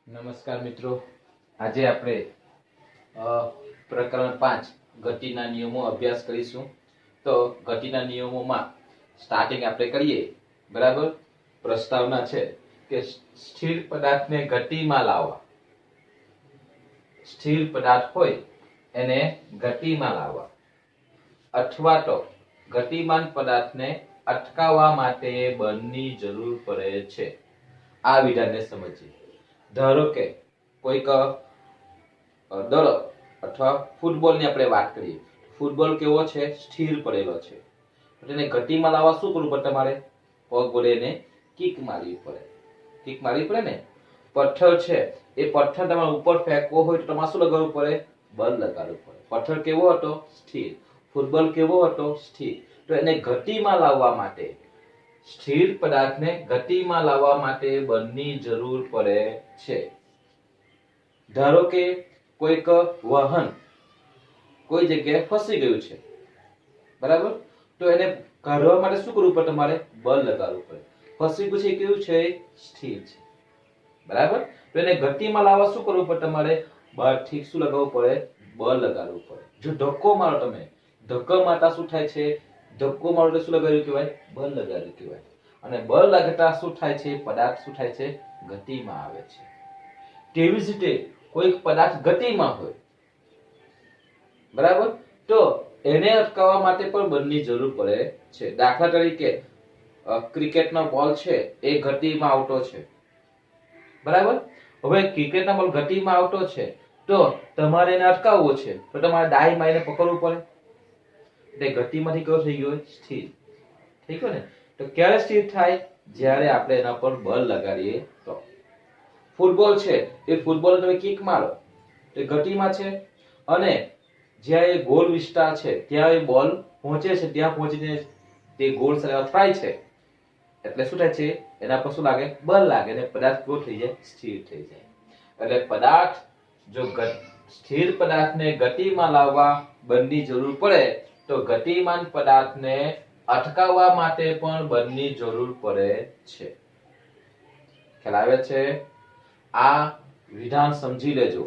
નમસ્કાર મિત્રો, આજે આપણે પ્રકરણ 5 ગતિના નિયમો અભ્યાસ કરીશું. તો ગતિના નિયમોમાં સ્ટાર્ટિંગ આપણે કરીએ. બરાબર. પ્રસ્તાવના છે કે સ્થિર પદાર્થને ગતિમાં લાવવા. સ્થિર પદાર્થ હોય એને ગતિમાં લાવવા અથવા તો ગતિમાન પદાર્થને અટકાવવા માટે બળની જરૂર પડે છે. આ વિધાનને સમજીએ. ધારો કે કોઈક દડો અથવા ફૂટબોલની આપણે વાત કરીએ. ફૂટબોલ કેવો છે? સ્થિર પડેલો છે. તેને ગતિમાં લાવવા શું કરવું પડે? તમારે પગ વડે એને કિક મારવી પડે. કિક મારવી પડે ને. પથ્થર છે, એ પથ્થર તમારે ઉપર ફેંકવો હોય તો તમારે શું લગાડવું પડે? બળ લગાડવું પડે. પથ્થર કેવો હતો? સ્થિર. ફૂટબોલ કેવો હતો? સ્થિર. તો એને ગતિમાં લાવવા માટે, સ્થિર પદાર્થને ગતિમાં લાવવા માટે બળની જરૂર પડે છે. ધારો કે કોઈક વાહન કોઈ જગ્યાએ ફસી ગયું છે, બરાબર, તો એને કાઢવા માટે શું કરવું પડે? તમારે બળ લગાડવું પડે. ફસી ગયું છે, કેવું છે? સ્થિર છે, બરાબર. તો એને ગતિમાં લાવવા શું કરવું પડે? તમારે બળથી શું લગાવવું પડે? બળ લગાડવું પડે. જો ધક્કો મારો, તમે ધક્કો મારતા શું થાય છે? ધક્કો મારો એટલે શું લગાડ્યું કહેવાય? બળ લગાડ્યું કહેવાય. અને બળ લાગતા શું થાય છે? પદાર્થ શું થાય છે? ગતિમાં આવે છે. તેવી જ રીતે કોઈક પદાર્થ ગતિમાં હોય, બરાબર, તો એને અટકાવવા માટે પણ બળની જરૂર પડે છે. દાખલા તરીકે ક્રિકેટનો બોલ છે, એ ગતિમાં આવતો છે, બરાબર. હવે ક્રિકેટનો બોલ ગતિમાં આવતો છે, તો તમારે એને અટકાવવો છે, તો તમારે ડાઈ મારીને પકડવું પડે. એટલે ગતિમાંથી કયો થઈ ગયો? સ્થિર થઈ ગયો ને. તો ક્યારે સ્થિર થાય? જ્યારે આપણે એના પર બળ લગાડીએ તો. ફૂટબોલ છે, એ ફૂટબોલ તમે કિક મારો તો ગતિમાં છે, અને જ્યાં એ ગોલ વિસ્તાર છે ત્યાં એ બોલ પહોંચે છે, ત્યાં પહોંચીને તે ગોલ સાથે અથડાય છે, એટલે શું થાય છે? એના પર શું લાગે? બળ લાગે, અને પદાર્થ કેવો થઈ જાય? સ્થિર થઈ જાય. એટલે પદાર્થ જો સ્થિર પદાર્થને ગતિમાં લાવવા બળની જરૂર પડે, તો ગતિમાન પદાર્થને અટકાવવા માટે પણ બળની જરૂર પડે છે. ખ્યાલ આવે છે? આ વિધાન સમજી લેજો.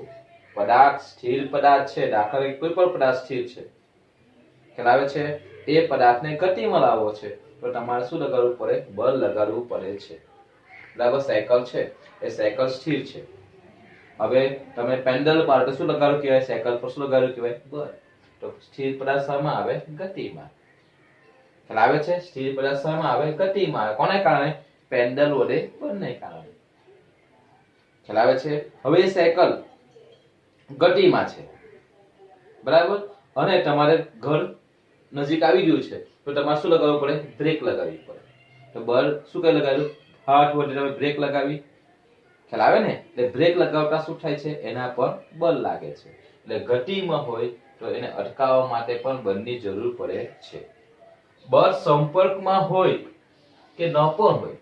પદાર્થ સ્થિર પદાર્થ છે, દાખલા તરીકે કોઈ પણ પદાર્થ સ્થિર છે, ખ્યાલ આવે છે? એ પદાર્થને ગતિમાં લાવવો છે, તો તમારે શું લગાડવું પડે? બળ લગાડવું પડે છે. બરાબર. સાયકલ છે, એ સાયકલ સ્થિર છે. હવે તમે પેન્ડલ મારો તો શું લગાડવું કહેવાય? સાયકલ પર શું લગાડવું કહેવાય? બળ. તો સ્થિર પદાર્થ શામાં આવે? ગતિમાં. ખ્યાલ આવે છે? સ્થિર પદાર્થ શામાં આવે? ગતિમાં આવે. કોને કારણે? પેન્ડલ વડે બળને કારણે. ખ્યાલ આવે છે? હવે એ સાયકલ ગતિમાં છે, બરાબર, અને તમારે ઘર નજીક આવી ગયું છે, તો તમારે શું લગાવવું પડે? બ્રેક લગાવવી પડે. તો બળ શું કઈ લગાવ્યું? હાથ વડે તમે બ્રેક લગાવી. ખ્યાલ આવે ને? એટલે બ્રેક લગાવતા શું થાય છે? એના પર બળ લાગે છે. એટલે ગતિમાં હોય તો એને અટકાવવા માટે પણ બળની જરૂર પડે છે. બળ સંપર્કમાં હોય કે ન પણ હોય.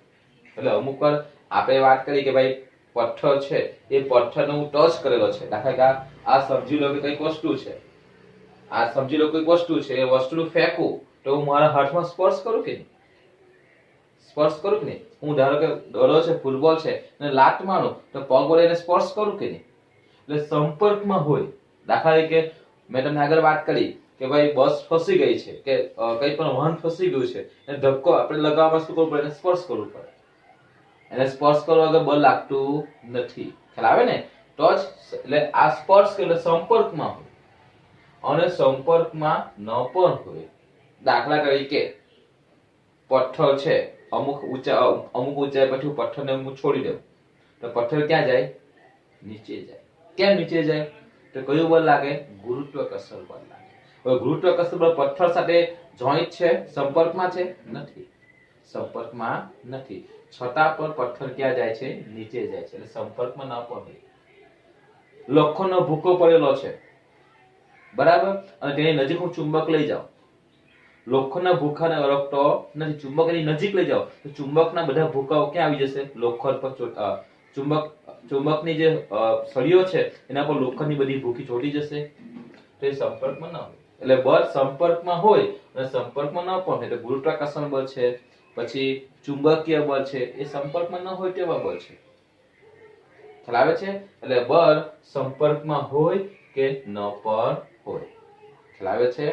એટલે અમુક વાર આપણે વાત કરી કે ભાઈ પથ્થર છે, એ પથ્થરને હું ટચ કરેલો છે. દાખલા કે આ સમજી લો કે કઈક વસ્તુ છે, આ સમજી લો કોઈક વસ્તુ છે, એ વસ્તુનું ફેંકું તો હું મારા હાથમાં સ્પર્શ કરું કે નહીં? સ્પર્શ કરું કે નહીં? હું ધારો કે દડો છે, ફૂટબોલ છે, અને લાત મારું તો પગ વડે એને સ્પર્શ કરું કે નહીં? એટલે સંપર્કમાં હોય. દાખલા તરીકે મેં તમને આગળ વાત કરી કે ભાઈ બસ ફસી ગઈ છે, કે કઈ પણ વાહન ફસી ગયું છે, એને ધક્કો આપણે લગાવવા શું કરવું પડે? એને સ્પર્શ કરવું પડે. એને સ્પર્શ કરવા વગર બળ લાગતું નથી. ખ્યાલ આવે ને? તો જ એટલે આ સ્પર્શ એટલે સંપર્કમાં હોય, અને સંપર્કમાં ન પણ હોય. દાખલા તરીકે પથ્થર છે, અમુક ઊંચાઈ પછી પથ્થરને હું છોડી દઉં તો પથ્થર ક્યાં જાય? નીચે જાય. કેમ નીચે જાય? તો કયું બળ લાગે? ગુરુત્વાકર્ષણ બળ લાગે. હવે ગુરુત્વાકર્ષણ બળ પથ્થર સાથે જોઈન્ટ છે, સંપર્કમાં છે? નથી. સંપર્કમાં નથી, છતાં પણ પથ્થર ક્યાં જાય છે? નીચે જાય છે. એટલે સંપર્કમાં ન પણ હોય. લોખંડનો ભૂકો પડેલો છે, બરાબર, અને તેની નજીક હું ચુંબક લઈ જાઉં. લોખંડના ભૂખાને અડકતો નથી. ચુંબક એની નજીક લઈ જાઓ તો ચુંબકના બધા ભૂકાઓ ક્યાં આવી જશે? લોખંડ પર. ચુંબકની જે સળીઓ છે એના પર લોખંડની બધી ભૂકી ચોટી જશે. તો એ સંપર્કમાં ન હોય. એટલે બળ સંપર્કમાં હોય અને સંપર્કમાં ન પણ હોય. એટલે ગુરુત્વાકર્ષણ બળ છે, પછી ચુંબકીય બળ છે, એ સંપર્કમાં ન હોય તેવા બળ છે. ખ્યાલ આવે છે? એટલે બળ સંપર્કમાં હોય કે ન પણ હોય. ખ્યાલ આવે છે?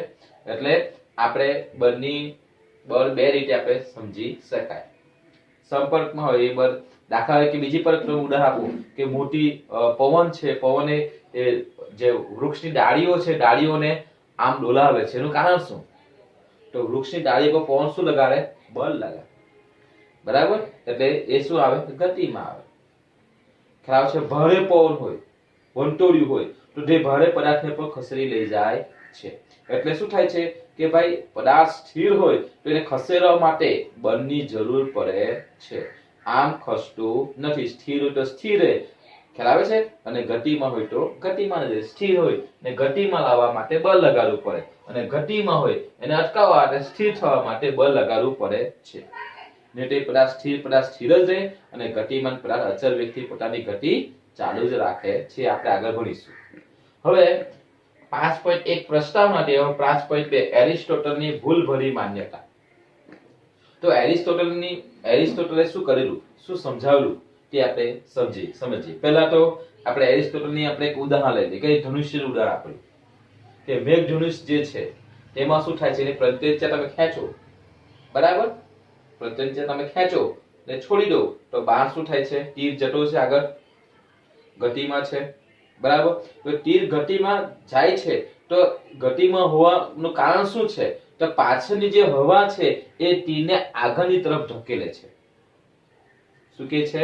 એટલે આપણે બળ બે રીતે આપણે સમજી શકાય. સંપર્કમાં હોય એ બળ, દાખલા તરીકે બીજી પર ઉદાહરણ આપું કે મોટી પવન છે, પવને જે વૃક્ષની ડાળીઓ છે, ડાળીઓને આમ ડોલાવે છે. એનું કારણ શું? તો વૃક્ષની ડાળી પર પવન શું લગાડે? બળ લગાડે. બરાબર? એટલે એ શું આવે? ગતિમાં આવે. ખ્યાલ છે? ભારે પવન હોય, વંટોળ્યું હોય, તો જે ભારે પદાર્થને પણ ખસેડી લઈ જાય છે. એટલે શું થાય છે કે ભાઈ પદાર્થ સ્થિર હોય તો એને ખસેડવા માટે બળની જરૂર પડે છે. આમ ખસતું નથી. સ્થિર હોય તો સ્થિર રહે. ખ્યાલ આવે છે? અને ગતિમાં હોય તો ગતિમાં રહે. સ્થિર હોય ને ગતિમાં લાવવા માટે બળ લગાડવું પડે, અને ગતિમાં હોય એને અટકાવવા માટે, સ્થિર થવા માટે બળ લગાડવું પડે છે. ને તે પદાર્થ સ્થિર જ રહે, અને ગતિમાન પદાર્થ અચળ વેગથી પોતાની ગતિ ચાલુ જ રાખે છે. આપણે આગળ ભણીશું. હવે 5.1 પ્રસ્તાવ માટે 5.2 એરિસ્ટોટલની ભૂલભરી માન્યતા. તો એરિસ્ટોટલે શું કરેલું, શું સમજાવેલું તે આપણે સમજીએ. પહેલા તો આપણે એરિસ્ટોટલની એક ઉદાહરણ લઈ લઈએ કે ધનુષ્યનું ઉદાહરણ આપેલું કે મેઘ ધનુષ જે છે તેમાં શું થાય છે, એને પ્રત્યંચા તમે ખેંચો, બરાબર? પ્રત્યંચા તમે ખેંચો ને છોડી દો તો બહાર શું થાય છે? તીર જતો છે, આગળ ગતિમાં છે, બરાબર? તો તીર ગતિમાં જાય છે, તો ગતિમાં હોવાનું કારણ શું છે? તો પાછળની જે હવા છે એ તીરને આગળની તરફ ધકેલે છે. શું કે છે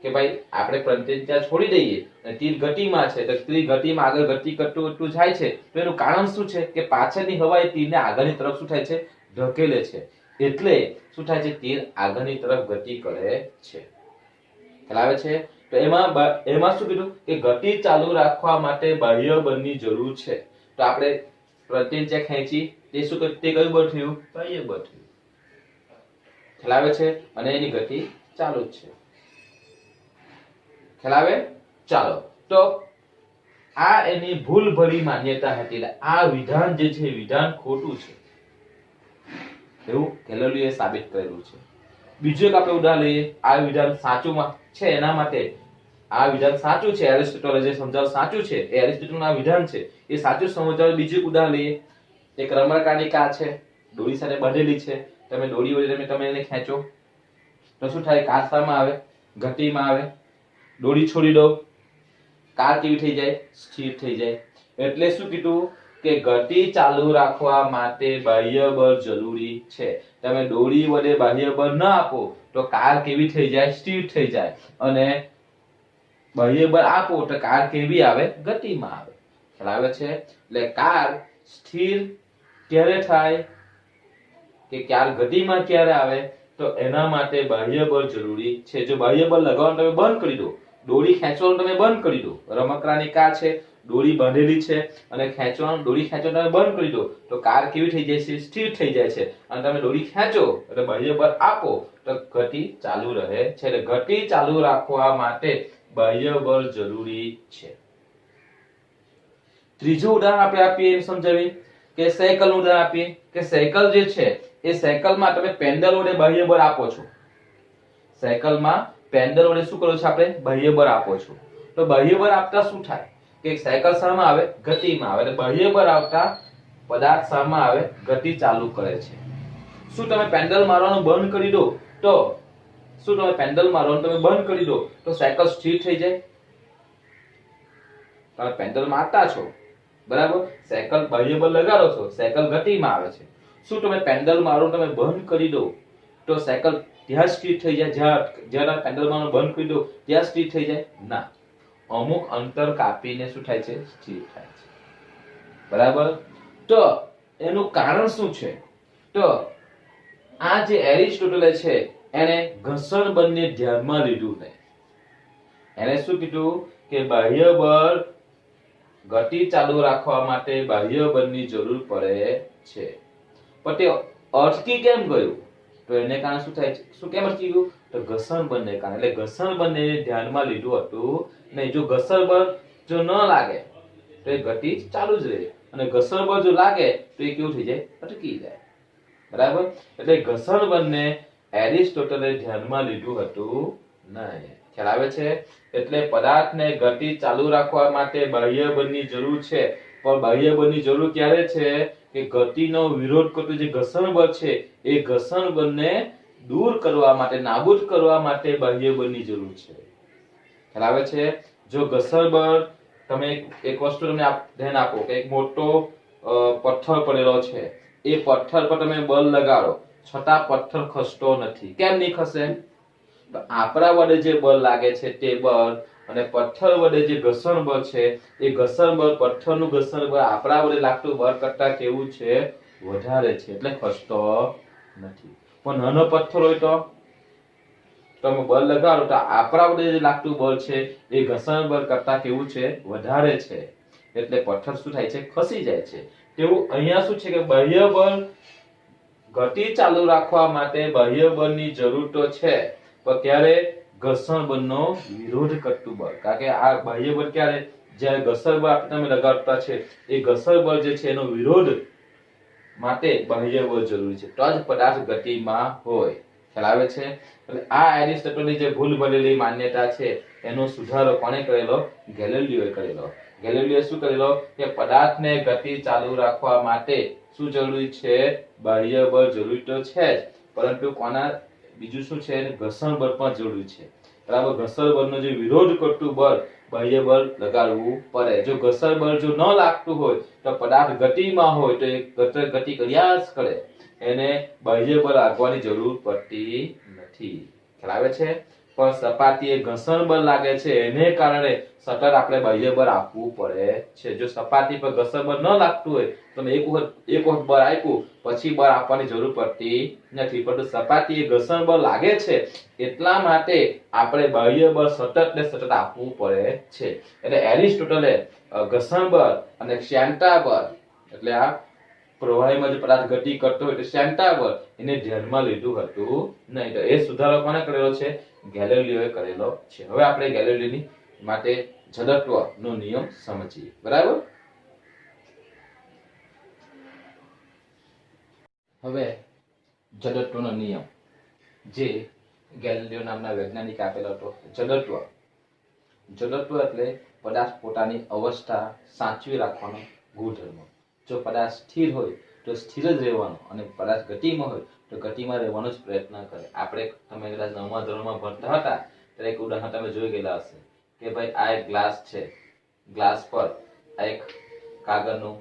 કે ભાઈ આપણે પ્રત્યંચા છોડી દઈએ અને તીર ગતિમાં છે, તો તીર ગતિમાં આગળ ગતિ કરતું એટલું જાય છે, તો એનું કારણ શું છે કે પાછળની હવા એ તીરને આગળની તરફ શું થાય છે? ધકેલે છે. એટલે શું થાય છે? તીર આગળની તરફ ગતિ કરે છે. ખ્યાલ આવે છે? તો એમાં શું કીધું કે ગતિ ચાલુ રાખવા માટે બાહ્ય બળની જરૂર છે. તો આપણે પ્રત્યંચા ખેંચી, તે શું તે કયું બળ થયું? બાહ્ય બળ થયું. ખ્યાલ આવે છે? અને એની ગતિ ચાલુ જ છે. ખ્યાલ આવે? ચાલો, તો આ એની ભૂલભરી માન્યતા હતી. આ વિધાન જે છે વિધાન ખોટું છે એવું ગેલિલીઓએ સાબિત કરેલું છે. બીજું એક આપણે ઉદાહરણ લઈએ. આ વિધાન સાચું છે, એના માટે આ વિધાન સાચું છે, એરિસ્ટોટલે જે સમજાવ્યું સાચું છે, એ એરિસ્ટોટલનું આ વિધાન છે, એ સાચું સમજાવવાનું બીજું એક ઉદાહરણ લઈએ. એક રમકડાની કાર છે, દોરી સાથે બાંધેલી છે. તમે દોરી વડે તમે એને ખેંચો તો શું થાય? કાર શામાં આવે? ગતિમાં આવે. દોરી છોડી દો, કાર કેવી થઈ જાય? સ્થિર થઈ જાય. એટલે શું કીધું કે ગતિ ચાલુ રાખવા માટે બાહ્ય બળ જરૂરી છે. તમે દોરી વડે બાહ્ય બળ ન આપો તો કાર કેવી થઈ જાય? સ્થિર થઈ જાય. અને બાહ્ય બળ આપો તો કાર કેવી આવે? ગતિમાં આવે. ખ્યાલ આવે છે? એટલે કાર સ્થિર ક્યારે થાય કે કાર ગતિમાં ક્યારે આવે? તો એના માટે બાહ્ય બળ જરૂરી છે. જો બાહ્ય બળ લગાવવાનું તમે બંધ કરી દો, દોરી ખેંચવાનું તમે બંધ કરી દો, રમકડાની કાર છે, દોરી બાંધેલી છે અને દોરી ખેંચવાનું તમે બંધ કરી દો તો કાર કેવી થઈ જાય છે? સ્થિર થઈ જાય છે. અને તમે દોરી ખેંચો એટલે બાહ્ય બળ આપો તો ગતિ ચાલુ રહે છે. એટલે ગતિ ચાલુ રાખવા માટે બાહ્ય બળ જરૂરી છે. ત્રીજું ઉદાહરણ આપણે આપીએ, સમજાવી કે સાયકલનું ઉદાહરણ આપીએ કે સાયકલ જે છે એ સાયકલમાં તમે પેન્ડલ વડે બાહ્ય બળ આપો છો. સાયકલમાં પેન્ડલ વડે શું કરો છો? આપણે બાહ્ય બળ આપો છો. તો બાહ્ય બળ આપતા શું થાય કે સાયકલ શામાં આવે? ગતિમાં આવે. એટલે બાહ્ય બળ આવતા પદાર્થ શામાં આવે? ગતિ ચાલુ કરે છે. શું તમે પેન્ડલ મારવાનું બંધ કરી દો તો સાયકલ સ્થિર થઈ જાય? તમે પેન્ડલ મારતા છો, બરાબર? સાયકલ બાહ્ય બળ લગાડો છો, સાયકલ ગતિમાં આવે છે. શું તમે પેન્ડલ મારવાનું તમે બંધ કરી દો તો સાયકલ ત્યાં સ્થિર થઈ જાય? જ્યાં પેન્ડલ મારવાનું બંધ કરી દો ત્યાં સ્થિર થઈ જાય? ના, અમુક અંતર કાપીને શું થાય છે? સ્થિર થાય છે. બરાબર? તો એનું કારણ શું છે? તો આ જે એરિસ્ટોટલે છે એને ઘર્ષણ બળને ધ્યાનમાં લીધું નહીં. એને શું કીધું કે બાહ્ય બળ ગતિ ચાલુ રાખવા માટે બાહ્ય બળની જરૂર પડે છે. પણ તે અટકી કેમ ગયું? તો એને કારણે શું થાય છે? શું કેમ અટકી ગયું? તો ઘર્ષણ બળને કારણે. એટલે ઘર્ષણ બળને ધ્યાનમાં લીધું હતું નહીં. જો ઘર્ષણ બળ જો ન લાગે તો એ ગતિ ચાલુ જ રહે, અને ઘર્ષણ બળ જો લાગે તો એ કેવું થઈ જાય? અટકી જાય. બરાબર? એટલે ઘર્ષણ બળને એરિસ્ટોટલે ધ્યાનમાં લીધું હતું નહીં. ખ્યાલ આવે છે? એટલે પદાર્થને ગતિ ચાલુ રાખવા માટે બાહ્ય બળની જરૂર છે, પણ બાહ્ય બળની જરૂર ક્યારે છે કે ગતિનો વિરોધ કરતું જે ઘર્ષણ બળ છે એ ઘર્ષણ બળને દૂર કરવા માટે, નાબૂદ કરવા માટે બાહ્ય બળની જરૂર છે. ખ્યાલ આવે છે? જો ઘર્ષણ બળ, તમે એક વસ્તુ તમને ધ્યાન આપો કે એક મોટો પથ્થર પડેલો છે, એ પથ્થર પર તમે બળ લગાડો છતાં પથ્થર ખસતો નથી. કેમ નહીં ખસે? તો આપણા વડે જે બળ લાગે છે તે બળ અને પથ્થર વડે જે ઘર્ષણ બળ છે એ ઘર્ષણ બળ, પથ્થરનું ઘર્ષણ બળ આપણા વડે લાગતું બળ કરતા કેવું છે? વધારે છે, એટલે ખસતો નથી. પણ નાનો પથ્થર હોય તો તમે બળ લગાડો તો આપણા વડે જે લાગતું બળ છે એ ઘર્ષણ બળ કરતા કેવું છે? વધારે છે, એટલે પથ્થર શું થાય છે? ખસી જાય છે. તેવું અહીંયા શું છે કે બાહ્ય બળ ગતિ ચાલુ રાખવા માટે બાહ્ય બળની જરૂર તો છે, પણ ત્યારે ઘર્ષણ બળનો વિરોધ કરતું બળ. કારણ કે આ બાહ્ય બળ ક્યારે? જ્યારે ઘર્ષણ બળ તમે લગાડતા છે એ ઘર્ષણ બળ જે છે એનો વિરોધ માટે બાહ્ય બળ જરૂરી છે, તો જ પદાર્થ ગતિમાં હોય. ખ્યાલ આવે છે? એટલે આ એરિસ્ટોટલની જે ભૂલ ભરેલી માન્યતા છે એનો સુધારો કોણે કરેલો? ગેલિલિયોએ કરેલો. ગેલિલિયોએ શું કરેલો કે પદાર્થને ગતિ ચાલુ રાખવા માટે શું જરૂરી છે? બાહ્ય બળ જરૂરી તો છે જ, પરંતુ કોના? બીજું શું છે? ઘર્ષણ બળ પણ જરૂરી છે. બરાબર? ઘર્ષણ બળનો જે વિરોધ કરતું બળ બાહ્ય બળ લગાડવું પડે. જો ઘર્ષણ બળ જો ન લાગતું હોય તો પદાર્થ ગતિમાં હોય તો એ ગતિ કર્યા જ કરે, એને બાહ્ય બળ લાગવાની જરૂર પડતી નથી. ખ્યાલ આવે છે? પણ સપાટીએ ઘર્ષણ બળ લાગે છે એને કારણે સતત આપણે બાહ્ય બળ આપવું પડે છે. જો સપાટી પર ઘર્ષણ બળ ન લાગતું હોય તો એક વખત બળ આપ્યું પછી બળ આપવાની જરૂર પડતી નથી, પરંતુ સપાટીએ ઘર્ષણ બળ લાગે છે એટલા માટે આપણે બાહ્ય બળ સતત ને સતત આપવું પડે છે. એટલે એરિસ્ટોટલે ઘર્ષણ બળ અને ક્ષમતા બળ, એટલે આ પ્રવાહીમાં જે પદાર્થ ગતિ કરતો હોય તો ક્ષમતા બળ, એને ધ્યાનમાં લીધું હતું નહીં. તો એ સુધારો કોણે કરેલો છે? ગેલિલિયોએ કરેલો છે. હવે આપણે ગેલિલિયોની માટે જડત્વનો નિયમ સમજીએ. બરાબર? હવે જડત્વનો નિયમ જે ગેલિલિયો નામના વૈજ્ઞાનિકે આપેલો હતો. જડત્વ એટલે પદાર્થ પોતાની અવસ્થા સાચવી રાખવાનો ગુણધર્મ. જો પદાર્થ સ્થિર હોય તો સ્થિર જ રહેવાનો, અને પદાર્થ ગતિમાં હોય તો ગતિમાં રહેવાનો જ પ્રયત્ન કરે. આપણે, તમે કદાચ 9મા ધોરણમાં ભણતા હતા ત્યારે એક ઉદાહરણ તમે જોઈ ગયેલા હશે કે ભાઈ આ એક ગ્લાસ છે, ગ્લાસ પર આ એક કાગળનું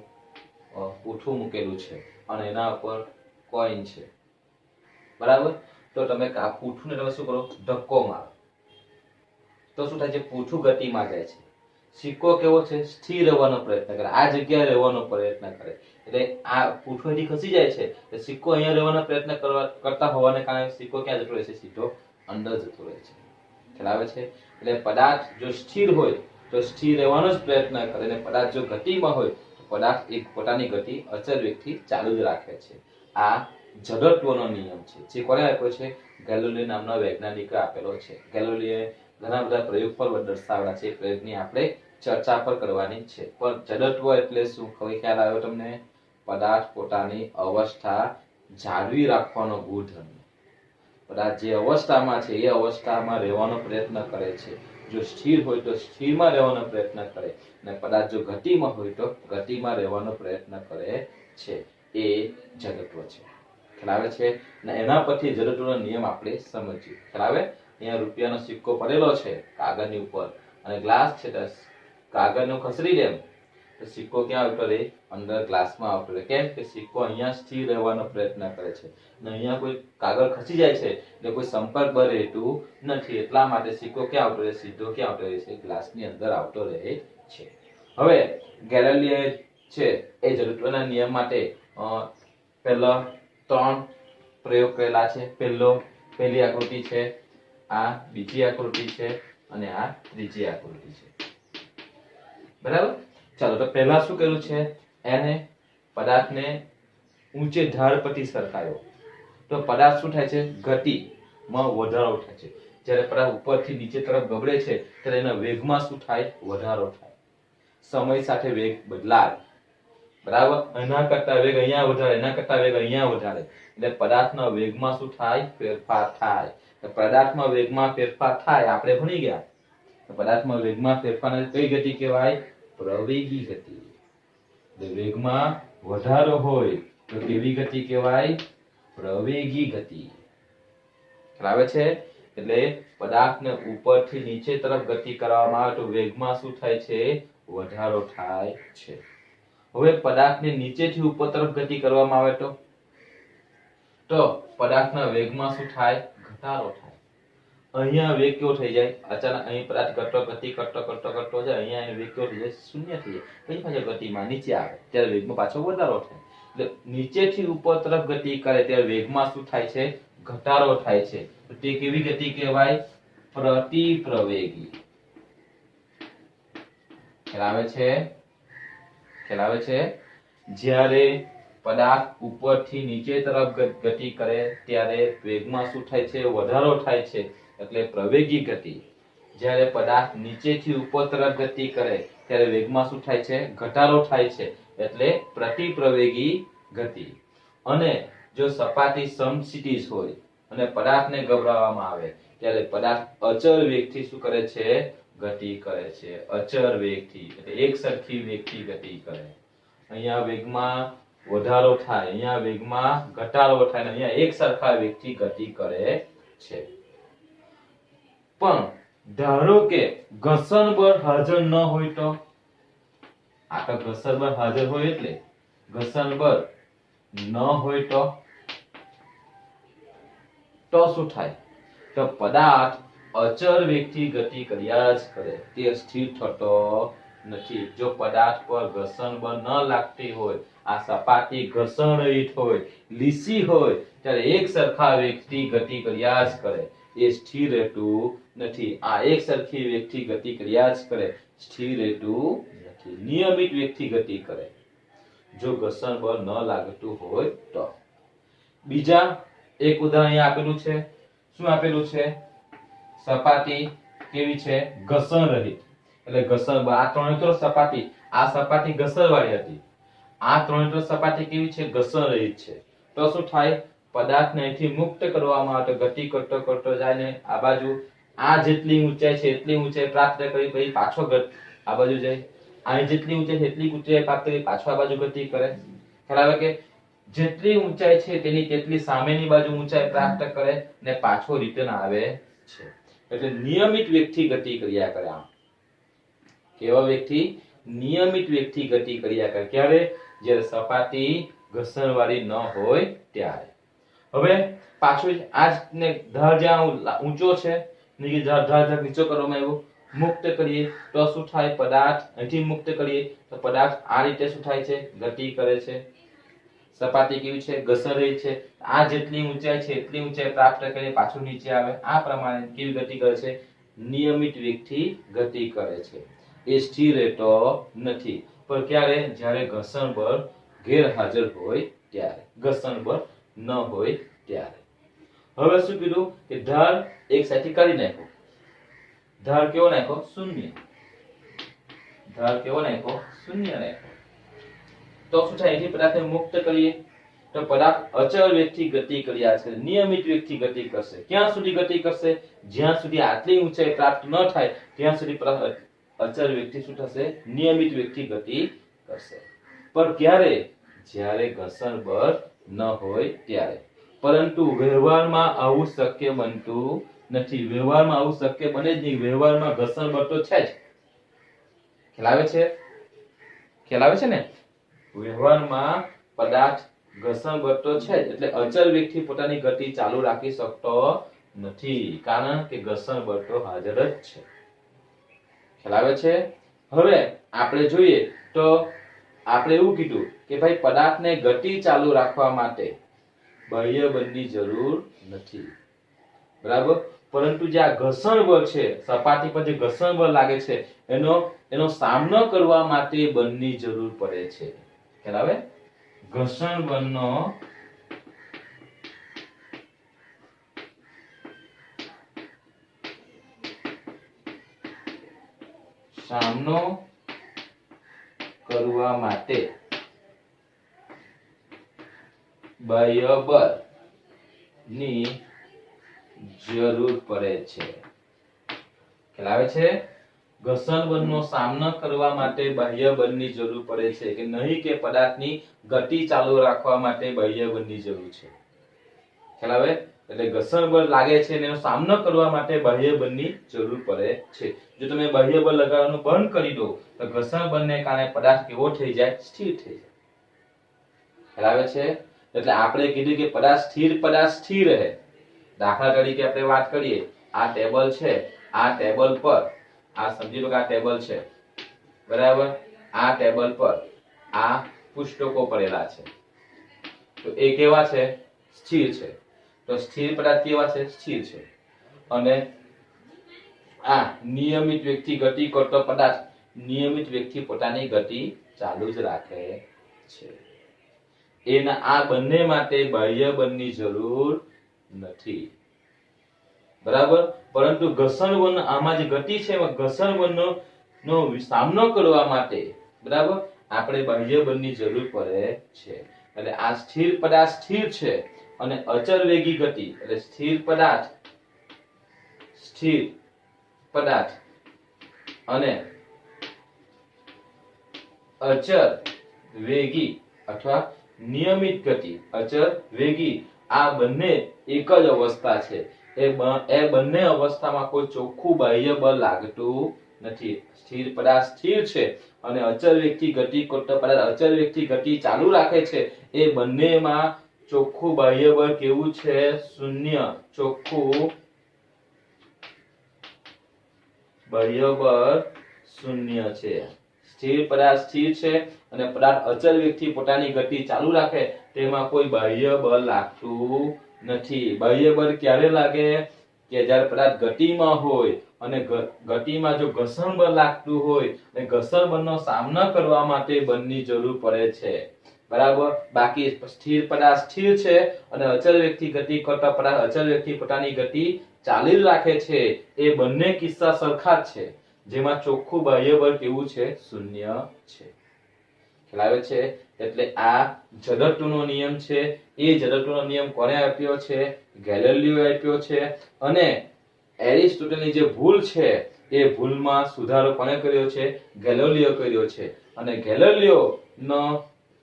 પૂઠું મૂકેલું છે અને એના ઉપર કોઈન છે. બરાબર? તો તમે આ પૂઠુંને તમે શું કરો? ધક્કો મારો તો શું થાય છે? પૂઠું ગતિમાં જાય છે. સિક્કો કેવો છે? સ્થિર રહેવાનો પ્રયત્ન કરે, આ જગ્યાએ રહેવાનો પ્રયત્ન કરે. એટલે આ પૂઠું અહીંથી ખસી જાય છે, એટલે સિક્કો અહીંયા રહેવાનો પ્રયત્ન કરતા હોવાને કારણે સિક્કો ક્યાં જતો રહે છે? સીધો અંદર જતો રહે છે. ખ્યાલ આવે છે? એટલે પદાર્થ જો સ્થિર હોય તો સ્થિર રહેવાનો જ પ્રયત્ન કરે, અને પદાર્થ જો ગતિમાં હોય તો પદાર્થ એક પોતાની ગતિ અચળ વેગથી ચાલુ જ રાખે છે. આ જડત્વનો નિયમ છે, જે કોણે આપ્યો છે? ગેલિલિયો નામના વૈજ્ઞાનિકે આપેલો છે. ગેલિલિયોએ ઘણા બધા પ્રયોગ પર દર્શાવેલા છે. પ્રયોગની આપણે ચર્ચા પર કરવાની છે. પણ જડત્વ એટલે શું? ખ્યાલ આવ્યો તમને? પદાર્થ પોતાની અવસ્થા જાળવી રાખવાનો ગુણધર્મ. પદાર્થ જે અવસ્થામાં છે એ અવસ્થામાં રહેવાનો પ્રયત્ન કરે છે. જો સ્થિર હોય તો સ્થિરમાં રહેવાનો પ્રયત્ન કરે, અને પદાર્થ જો ગતિમાં હોય તો ગતિમાં રહેવાનો પ્રયત્ન કરે છે. એ જડત્વ છે. ખ્યાલ આવે છે? અને એના પરથી જડત્વનો નિયમ આપણે સમજીએ. ખ્યાલ આવે? અહીંયા રૂપિયાનો સિક્કો પડેલો છે કાગળની ઉપર, અને ગ્લાસ છે તો કાગળનો ખસરી દે તો સિક્કો ક્યાં આવતો રહે? અંદર ગ્લાસમાં આવતો રહે. કેમ કે સિક્કો અહીંયા સ્થિર રહેવાનો પ્રયત્ન કરે છે, અને અહીંયા કોઈ કાગળ ખસી જાય છે એટલે કોઈ સંપર્ક બળ રહેતું નથી, એટલા માટે સિક્કો ક્યાં આવતો રહે? સીધો ક્યાં આવતો રહે છે? ગ્લાસની અંદર આવતો રહે છે. હવે ગેલિલિયો છે એ જડત્વના નિયમ માટે પહેલા 3 પ્રયોગ કરેલા છે. પહેલી આકૃતિ છે, આ બીજી આકૃતિ છે, અને આ ત્રીજી આકૃતિ છે. બરાબર? ચાલો, તો પહેલા શું કર્યું છે? એને પદાર્થને ઊંચે ઢાળ પરથી સરકાયો તો પદાર્થ શું થાય છે? ગતિમાં વધારો થાય છે. જ્યારે પદાર્થ ઉપરથી નીચે તરફ ગબડે છે ત્યારે એના વેગમાં શું થાય? વધારો થાય. સમય સાથે વેગ બદલાય. બરાબર, એના કરતા વેગ અહીંયા વધારે, એના કરતા વેગ અહીંયા વધારે, એટલે પદાર્થના વેગમાં શું થાય? ફેરફાર થાય. પદાર્થમાં વેગમાં ફેરફાર થાય આપણે ભણી ગયા. પદાર્થમાં વેગમાં ફેરફારને કઈ ગતિ કહેવાય? પ્રવેગી ગતિ. વેગમાં વધારો હોય તો કેવી ગતિ કહેવાય? પ્રવેગી ગતિ. ખ્યાલ આવે છે? એટલે પદાર્થને ઉપરથી નીચે તરફ ગતિ કરવામાં આવે તો વેગમાં શું થાય છે? વધારો થાય છે. હવે પદાર્થને નીચેથી ઉપર તરફ ગતિ કરવામાં આવે તો પદાર્થના વેગમાં શું થાય? ઘટાડો થાય. અહીંયા વેગ કેવો થઈ જાય? અચાનક અહીં પદાર્થ ગતિ કરતો જાય, અહીંયા એનો વેગ કેવો થઈ જાય? શૂન્ય થઈ જાય. પછી પાછો ગતિમાં નીચે આવે ત્યારે વેગમાં પાછો વધારો થાય. એટલે નીચેથી ઉપર તરફ ગતિ કરે ત્યારે વેગમાં શું થાય છે? ઘટાડો થાય છે. તો તે કેવી ગતિ કહેવાય? પ્રતિપ્રવેગી. ખ્યાલ આવે છે? ખ્યાલ આવે છે? જ્યારે પદાર્થ ઉપરથી નીચે તરફ ગતિ કરે ત્યારે વેગમાં શું થાય છે? વધારો થાય છે, એટલે પ્રવેગી ગતિ. જ્યારે પદાર્થ નીચેથી ઉપર તરફ ગતિ કરે ત્યારે વેગમાં શું થાય છે? ઘટાડો થાય છે, એટલે પ્રતિપ્રવેગી ગતિ. અને જો સપાટી સમક્ષિતિજ હોય અને પદાર્થને ગભરાવવામાં આવે ત્યારે પદાર્થ અચળ વેગથી શું કરે છે? ગતિ કરે છે. અચળ વેગથી, એટલે એક સરખી વેગથી ગતિ કરે. અહીંયા વેગમાં વધારો થાય, અહીંયા વેગમાં ઘટાડો થાય, અને અહીંયા એક સરખા વેગથી ગતિ કરે છે. પણ ધારો કે ઘર્ષણ બળ હાજર ન હોય તો? આ તો ઘર્ષણ બળ હાજર હોય એટલે ઘર્ષણ બળ ન હોય તો શું થાય? તો પદાર્થ અચળ વેગથી ગતિ કર્યા જ કરે, તે સ્થિર થતો નથી. જો પદાર્થ પર ઘર્ષણ બળ ન લાગતી હોય, આ સપાટી ઘર્ષણ રહિત હોય, લીસી હોય, ત્યારે એક સરખા વેગથી ગતિ કર્યા જ કરે, એ સ્થિર રહેતું નથી. આ એક સરખી વેગથી ગતિ કર્યા જ કરે, સ્થિર રહેતું નથી. નિયમિત વેગથી ગતિ કરે જો ઘર્ષણ બળ ન લાગતું હોય તો. બીજા એક ઉદાહરણ અહીંયા આપેલું છે. શું આપેલું છે? સપાટી કેવી છે? ઘર્ષણ રહિત. એટલે ઘર્ષણ બળ, આ ત્રણે તો સપાટી, આ સપાટી ઘર્ષણ વાળી હતી, આ ત્રણે તો સપાટી કેવી છે? ઘર્ષણ રહિત છે. તો શું થાય? પદાર્થને અહીંથી મુક્ત કરવામાં આવે તો ગતિ કરતો જાય ને આ બાજુ આ જેટલી ઊંચાઈ છે એટલી ઊંચાઈ પ્રાપ્ત કરી પછી પાછો આ બાજુ જાય. અહીં જેટલી ઊંચાઈ છે એટલી ઊંચાઈ પ્રાપ્ત કરી પાછો આ બાજુ ગતિ કરે. ખ્યાલ આવે કે જેટલી ઊંચાઈ છે તેની તેટલી સામેની બાજુ ઊંચાઈ પ્રાપ્ત કરે ને પાછો રિટર્ન આવે છે. એટલે નિયમિત વેગથી ગતિ કર્યા કરે. આમ કેવા વેગથી? નિયમિત વેગથી ગતિ કર્યા કરે. ક્યારે? જ્યારે સપાટી ઘર્ષણ વાળી ન હોય ત્યારે. હવે પાછું આજને ધાર જ્યાં ઊંચો છે ધાર નીચો કરવામાં આવ્યો, મુક્ત કરીએ તો શું થાય? પદાર્થ અહીંથી મુક્ત કરીએ તો પદાર્થ આ રીતે શું થાય છે? ગતિ કરે છે. સપાટી કેવી છે? ઘર્ષણ રહિત છે. આ જેટલી ઊંચાઈ છે એટલી ઊંચાઈ પ્રાપ્ત કરી પાછું નીચે આવે. આ પ્રમાણે કેવી ગતિ કરે છે? નિયમિત વેગથી ગતિ કરે છે. એ સ્થિર રહેતો નથી. પણ ક્યારે? જ્યારે ઘર્ષણ બળ ગેરહાજર હોય ત્યારે, ઘર્ષણ બળ ન હોય ત્યારે. હવે શું કીધું કે ધાર એક સાઈડથી કાઢી નાખો. ધાર કેવો નાખો? શૂન્ય. ધાર કેવો નાખો? શૂન્ય નાખો. તો શું થાય? અહીંથી પદાર્થને મુક્ત કરીએ તો પદાર્થ અચળ વેગથી ગતિ કર્યા છે, નિયમિત વેગથી ગતિ કરશે. ક્યાં સુધી ગતિ કરશે? જ્યાં સુધી આટલી ઊંચાઈ પ્રાપ્ત ન થાય ત્યાં સુધી અચળ વેગથી શું થશે? નિયમિત વેગથી ગતિ કરશે. પણ ક્યારે? જ્યારે ઘર્ષણ બળ ન હોય ત્યારે. પરંતુ વ્યવહારમાં આવું શક્ય બનતું નથી. વ્યવહારમાં આવું શક્ય બને જ નહીં. વ્યવહારમાં ઘર્ષણ બળ તો છે જ. ખ્યાલ આવે છે? ખ્યાલ આવે છે ને? વ્યવહારમાં પદાર્થ ઘર્ષણ બળ તો છે જ, એટલે અચળ વેગથી પોતાની ગતિ ચાલુ રાખી શકતો નથી, કારણ કે ઘર્ષણ બળ તો હાજર જ છે. ખ્યાલ આવે છે? હવે આપણે જોઈએ તો આપણે એવું કીધું કે ભાઈ પદાર્થને ગતિ ચાલુ રાખવા માટે બાહ્ય બળની જરૂર નથી. બરાબર? પરંતુ જે આ ઘર્ષણ બળ છે, સપાટી પર જે ઘર્ષણ બળ લાગે છે એનો સામનો કરવા માટે બળની જરૂર પડે છે. ખ્યાલ આવે? ઘર્ષણ બળનો સામનો કરવા માટે બાહ્ય બળની જરૂર પડે છે. ખ્યાલ આવે છે? ઘર્ષણ બળનો સામનો કરવા માટે બાહ્ય બળની જરૂર પડે છે કે નહીં કે પદાર્થની ગતિ ચાલુ રાખવા માટે બાહ્ય બળની જરૂર છે. ખ્યાલ આવે? એટલે ઘર્ષણ બળ લાગે છે અને એનો સામનો કરવા માટે બાહ્ય બળની જરૂર પડે છે. જો તમે બાહ્ય બળ લગાવવાનું બંધ કરી દો તો ઘર્ષણ બળને કારણે પદાર્થ કેવો થઈ જાય? સ્થિર થઈ જાય. ખ્યાલ આવે છે? એટલે આપણે કીધું કે પદાર્થ સ્થિર રહે. દાખલા તરીકે આપણે વાત કરીએ, આ ટેબલ છે, આ ટેબલ પર આ સમજી લો કે આ ટેબલ છે, બરાબર? આ ટેબલ પર આ પુસ્તકો પડેલા છે, તો એ કેવા છે? સ્થિર છે. તો સ્થિર પદાર્થ કેવા છે? સ્થિર છે. અને આ નિયમિત વેગથી ગતિ કરતો પદાર્થ નિયમિત વેગથી પોતાની ગતિ ચાલુ જ રાખે છે. એના આ બંને માટે બાહ્ય બળની જરૂર નથી, બરાબર? પરંતુ ઘર્ષણ બળ આમાં જે ગતિ છે એમાં ઘર્ષણ બળનો સામનો કરવા માટે, બરાબર, આપણે બાહ્ય બળની જરૂર પડે છે. એટલે આ સ્થિર પદાર્થ સ્થિર છે અને અચળ વેગી ગતિ એટલે સ્થિર પદાર્થ અને અચળ વેગી અથવા નિયમિત ગતિ, અચળ વેગી, આ બંને એક જ અવસ્થા છે. એ બંને અવસ્થામાં કોઈ ચોખ્ખું બાહ્ય બળ લાગતું નથી. સ્થિર પદાર્થ સ્થિર છે અને અચળ વેગથી ગતિ કરતો પદાર્થ અચળ વેગથી ગતિ ચાલુ રાખે છે. એ બંનેમાં ચોખ્ખું બાહ્ય બળ કેવું છે? શૂન્ય. ચોખ્ખું બાહ્ય બળ શૂન્ય છે. સ્થિર પદાર્થ સ્થિર છે અને પદાર્થ અચળ વેગથી પોતાની ગતિ ચાલુ રાખે, તેમાં કોઈ બાહ્ય બળ લાગતું નથી. બાહ્ય બળ ક્યારે લાગે? કે જ્યારે પદાર્થ ગતિમાં હોય અને ગતિમાં જો ઘર્ષણ બળ લાગતું હોય અને ઘર્ષણ બળનો સામનો કરવા માટે બળની જરૂર પડે છે, બરાબર? બાકી સ્થિર પદાર્થ સ્થિર છે અને અચળ વેગથી ગતિ કરતા પદાર્થ અચળ વેગથી પોતાની ગતિ ચાલી રાખે છે. એ બંને કિસ્સા સરખા જ છે, જેમાં ચોખ્ખું બાહ્ય બળ કેવું છે? શૂન્ય છે. ખ્યાલ આવે છે? એટલે આ જડત્વનો નિયમ છે. એ જડત્વનો નિયમ કોણે આપ્યો છે? ગેલિલિયો આપ્યો છે. અને એરિસ્ટોટલની જે ભૂલ છે એ ભૂલમાં સુધારો કોણે કર્યો છે? ગેલિલિયો કર્યો છે. અને ગેલિલિયો નો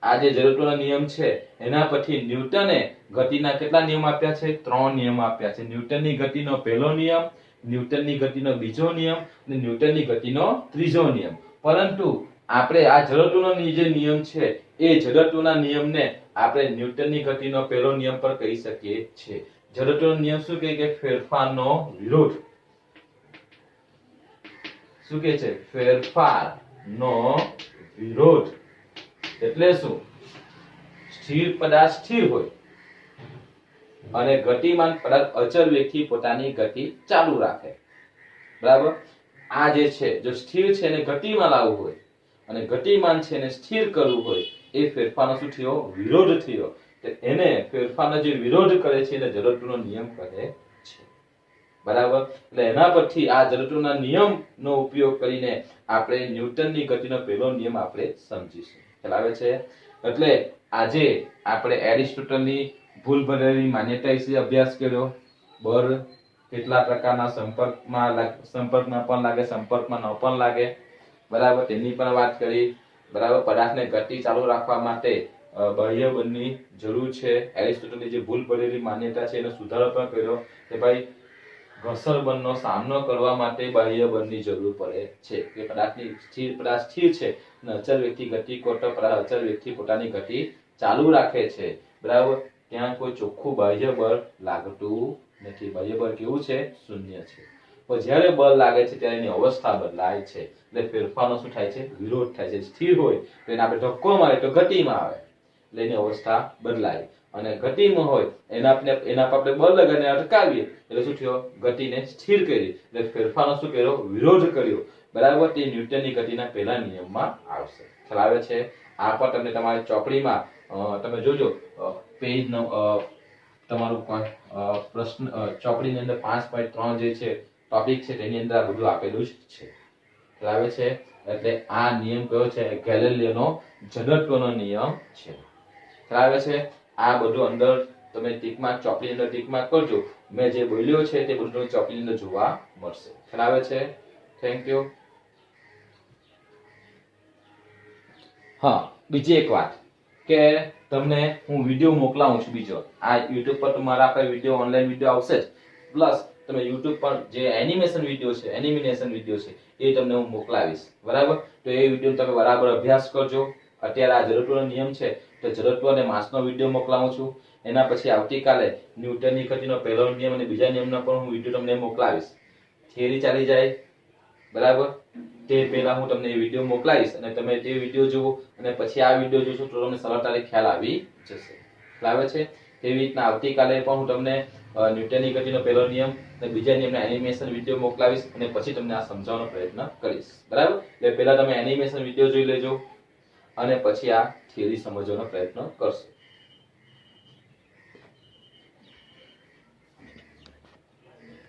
આ જે જડત્વનો નિયમ છે એના પછી ન્યૂટને ગતિના કેટલા નિયમ આપ્યા છે? 3 નિયમ આપ્યા છે. ન્યૂટનની ગતિનો પહેલો નિયમ, ન્યૂટનની ગતિનો બીજો નિયમ અને ન્યૂટનની ગતિનો ત્રીજો નિયમ. પરંતુ આપણે આ જડત્વનો જે નિયમ છે એ જડત્વના નિયમને આપણે ન્યૂટનની ગતિનો પહેલો નિયમ પર કહી શકીએ છીએ. જડત્વનો નિયમ શું કહે? કે ફેરફારનો વિરોધ. શું કહે છે? ફેરફારનો વિરોધ. એટલે શું? સ્થિર પદાર્થ સ્થિર હોય અને ગતિમાન પદાર્થ અચળ વેગથી પોતાની ગતિ ચાલુ રાખે, બરાબર? આ જે છે જો સ્થિર છે એને ગતિમાં લાવવું હોય અને ગતિમાન છે એને સ્થિર કરવું હોય, એ ફેરફારનો શું થયો? વિરોધ થયો. એને ફેરફારનો જે વિરોધ કરે છે એને જડત્વનો નિયમ કહે છે, બરાબર? એટલે એના પરથી આ જડત્વના નિયમનો ઉપયોગ કરીને આપણે ન્યૂટનની ગતિનો પહેલો નિયમ આપણે સમજીશું. ખ્યાલ આવે છે? એટલે આજે આપણે એરિસ્ટોટલની ભૂલ ભરેલી માન્યતા વિશે અભ્યાસ કર્યો. બળ કેટલા પ્રકારના સંપર્કમાં પણ લાગે, સંપર્કમાં ન પણ લાગે, બરાબર? તેની પણ વાત કરી, બરાબર? પદાર્થને ગતિ ચાલુ રાખવા માટે બાહ્ય બળની જરૂર છે. એરિસ્ટોટલની જે ભૂલ ભરેલી માન્યતા છે એનો સુધારો પણ કર્યો કે ભાઈ ઘર્ષણ બળનો સામનો કરવા માટે બાહ્ય બળની જરૂર પડે છે. કે સ્થિર પદાર્થ સ્થિર છે અને અચળ વેગથી ગતિ કરતો પદાર્થ અચળ વેગથી પોતાની ગતિ ચાલુ રાખે છે, બરાબર? ત્યાં કોઈ ચોખ્ખું બાહ્ય બળ લાગતું નથી. બાહ્ય બળ કેવું છે? શૂન્ય છે. પણ જ્યારે બળ લાગે છે ત્યારે એની અવસ્થા બદલાય છે. એટલે ફેરફારનો શું થાય છે? વિરોધ થાય છે. સ્થિર હોય તો એને આપણે ધક્કો મારે તો ગતિમાં આવે, એટલે એની અવસ્થા બદલાય. અને ગતિમાં હોય એના પર આપણે બળ લગાવીને અટકાવીએ એટલે શું થયો? ગતિને સ્થિર કરી. એટલે ફેરફારનો શું કર્યો? વિરોધ કર્યો, બરાબર? તે ન્યૂટનની ગતિના પહેલા નિયમમાં આવશે. ખ્યાલ આવે છે? આ પણ તમને તમારી ચોપડીમાં તમે જોજો પેજ તમારું પ્રશ્ન ચોપડીની અંદર 5.3 જે છે ટોપિક છે તેની અંદર આ બધું આપેલું જ છે. ખ્યાલ આવે છે? એટલે આ નિયમ કયો છે? ગેલિલિયોનો જડત્વનો નિયમ છે. ખ્યાલ આવે છે? આ બધું અંદર તમે ટીકમાર્ક ચોપડી અંદર ટીકમાર્ક કરજો. મેં જે બોલ્યો છે તે બધું તમને ચોપડી અંદર જોવા મળશે. ખ્યાલ આવે છે? Thank you. હા, બીજી એક વાત કે તમને હું વિડીયો મોકલાવું છું. બીજો આ YouTube પર તમારા પર વિડીયો ઓનલાઈન વિડીયો આવશે જ, પ્લસ તમે YouTube પર જે એનિમેશન વિડીયો છે, એનિમેશન વિડીયો છે એ તમને હું મોકલાવીશ. બરાબર? તો એ વિડીયો તમે બરાબર અભ્યાસ કરજો. અત્યારે આ ઝડપનો નિયમ છે તો ઝડપ અને માસનો વિડીયો મોકલાવું છું. એના પછી આવતીકાલે ન્યૂટનની ગતિનો પહેલો નિયમ અને બીજા નિયમનો પણ હું વિડીયો તમને મોકલાવીશ. થિયરી ચાલી જાય. બરાબર? તે પહેલા હું તમને એ વિડીયો મોકલાવીશ અને તમે તે વિડીયો જુઓ અને પછી આ વિડીયો જોશો તો તમને સરળતાથી ખ્યાલ આવી જશે. ખ્યાલ આવે છે? તેવી રીતના આવતીકાલે પણ હું તમને ન્યૂટનની ગતિનો પહેલો નિયમ અને બીજા નિયમના એનિમેશન વિડીયો મોકલાવીશ અને પછી તમને આ સમજાવવાનો પ્રયત્ન કરીશ. બરાબર? એટલે પહેલા તમે એનિમેશન વિડીયો જોઈ લેજો અને પછી આ થિયરી સમજવાનો પ્રયત્ન કરશો.